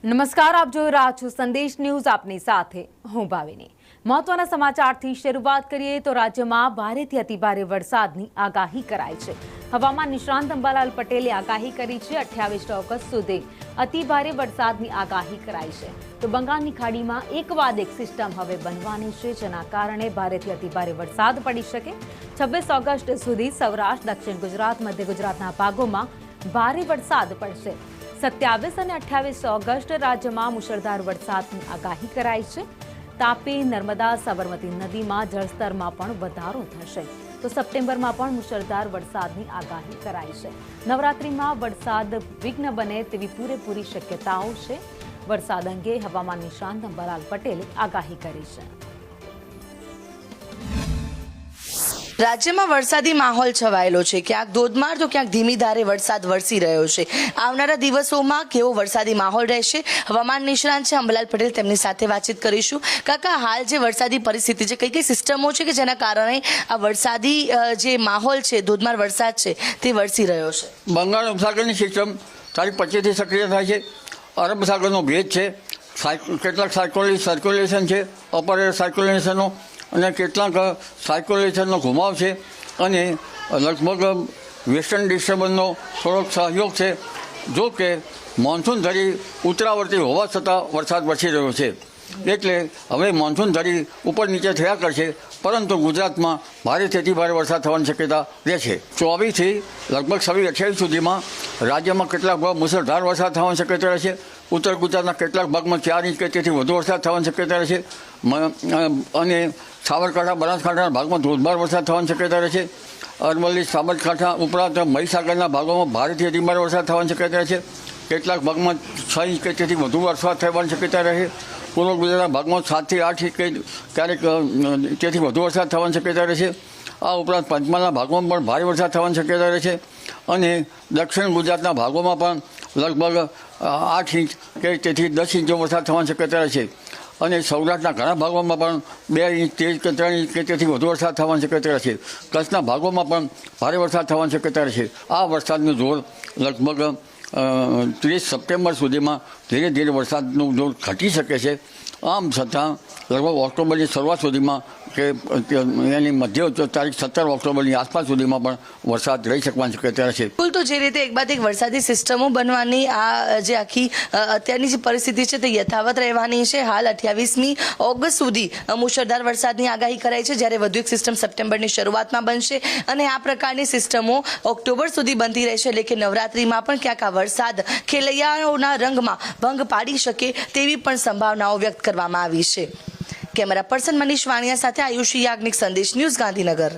નમસ્કાર, આપ જોઈ રહ્યા છો સંદેશ ન્યૂઝ. આપની સાથે હું ભાવિની. મહત્વના સમાચારથી શરૂઆત કરીએ તો રાજ્યમાં ભારેથી અતિભારે વરસાદની આગાહી કરાઈ છે. હવામાન નિષ્ણાંત અંબાલાલ પટેલે આગાહી કરી છે. 28 ઓગસ્ટ સુધી અતિભારે વરસાદની આગાહી કરાઈ છે. તો બંગાળની ખાડીમાં એક બાદ એક સિસ્ટમ હવે બનવાની છે, જેના કારણે ભારેથી અતિભારે વરસાદ પડી શકે. 26 ઓગસ્ટ સુધી સૌરાષ્ટ્ર, દક્ષિણ ગુજરાત, મધ્ય ગુજરાતના ભાગોમાં ભારે વરસાદ પડશે. 27 અને 28 ઓગસ્ટ રાજ્યમાં મુશળધાર વરસાદની આગાહી કરાઈ છે. તાપી, નર્મદા, સાબરમતી નદીમાં જળસ્તરમાં પણ વધારો થશે. તો સપ્ટેમ્બરમાં પણ મુશળધાર વરસાદની આગાહી કરાઈ છે. નવરાત્રિમાં વરસાદ વિઘ્ન બને તેવી પૂરેપૂરી શક્યતાઓ છે. વરસાદ અંગે હવામાન નિષ્ણાંત અંબાલાલ પટેલે આગાહી કરી છે. રાજ્યમાં વરસાદી માહોલ છવાયેલો છે. ક્યાંક ધોધમાર તો ક્યાંક ધીમી ધારે વરસાદ વરસી રહ્યો છે. આવનારા દિવસોમાં કેવો વરસાદી માહોલ રહેશે, હવામાન નિષ્ણાંત છે અંબાલાલ પટેલ, તેમની સાથે વાતચીત કરીશું. કાકા, હાલ જે વરસાદી પરિસ્થિતિ છે, કઈ કઈ સિસ્ટમો છે કે જેના કારણે આ વરસાદી જે માહોલ છે, ધોધમાર વરસાદ છે, તે વરસી રહ્યો છે? બંગાળ ઉપસાગરની સિસ્ટમ તારીખ 25થી સક્રિય થાય છે. અરબ સાગરનો ભેજ છે, કેટલાક સર્ક્યુલેશન છે, અપર એર સર્ક્યુલેશનો અને કેટલાક સાયકોલેશનનો ઘુમાવ છે, અને લગભગ વેસ્ટર્ન ડિસ્ટર્બન્સનો થોડોક સહયોગ છે. જો કે મોન્સૂન ધરી ઉત્તરાવર્તી હોવા છતાં વરસાદ વરસી રહ્યો છે, એટલે હવે મોન્સૂન ધરી ઉપર નીચે થયા કરશે, પરંતુ ગુજરાતમાં ભારેથી અતિભારે વરસાદ થવાની શક્યતા રહેશે. 24થી લગભગ 27-28 સુધીમાં રાજ્યમાં કેટલાક ભાગ મુશળધાર વરસાદ થવાની શક્યતા રહેશે. ઉત્તર ગુજરાતના કેટલાક ભાગમાં 4 ઇંચ કે તેથી વધુ વરસાદ થવાની શક્યતા રહેશે, અને સાબરકાંઠા, બનાસકાંઠાના ભાગમાં ધોધમાર વરસાદ થવાની શક્યતા રહેશે. અરવલ્લી, સાબરકાંઠા ઉપરાંત મહીસાગરના ભાગોમાં ભારેથી અતિભારે વરસાદ થવાની શક્યતા રહેશે. કેટલાક ભાગમાં 6 ઇંચ કે તેથી વધુ વરસાદ થવાની શક્યતા રહે. પૂર્વ ગુજરાતના ભાગમાં 7 થી 8 ઇંચ કે ક્યારેક તેથી વધુ વરસાદ થવાની શક્યતા રહેશે. આ ઉપરાંત પંચમહાલના ભાગોમાં પણ ભારે વરસાદ થવાની શક્યતા રહેશે, અને દક્ષિણ ગુજરાતના ભાગોમાં પણ લગભગ 8 ઇંચ કે તેથી 10 ઇંચ વરસાદ થવાની શક્યતા રહેશે. અને સૌરાષ્ટ્રના ઘણા ભાગોમાં પણ 2 ઇંચ કે 3 ઇંચ કે તેથી વધુ વરસાદ થવાની શક્યતા રહેશે. કચ્છના ભાગોમાં પણ ભારે વરસાદ થવાની શક્યતા રહેશે. આ વરસાદનું જોર લગભગ 30 સપ્ટેમ્બર સુધીમાં ધીરે ધીરે વરસાદનું જોર ઘટી શકે છે. આમ છતાં લગભગ ઓક્ટોબરની શરૂઆત સુધીમાં કે એની મધ્ય તારીખ 17 ઓક્ટોબરની આસપાસ સુધીમાં પણ વરસાદ રહી શકવાની શક્યતા છે. બિલકુલ, તો જે રીતે એક બાદ એક વરસાદી સિસ્ટમો બનવાની આ જે આખી અત્યારની જે પરિસ્થિતિ છે તે યથાવત રહેવાની છે. હાલ 28મી ઓગસ્ટ સુધી મુશળધાર વરસાદની આગાહી કરાઈ છે, જ્યારે વધુ એક સિસ્ટમ સપ્ટેમ્બરની શરૂઆતમાં બનશે, અને આ પ્રકારની સિસ્ટમો ઓક્ટોબર સુધી બનતી રહેશે. એટલે કે નવરાત્રિમાં પણ ક્યાંક આ વરસાદ ખેલૈયાઓના રંગમાં ભંગ પાડી શકે તેવી પણ સંભાવનાઓ વ્યક્ત કરવામાં આવી છે. કેમેરા પર્સન મનીષ વાણિયા સાથે આયુષી યાજ્ઞિક, સંદેશ ન્યૂઝ, ગાંધીનગર.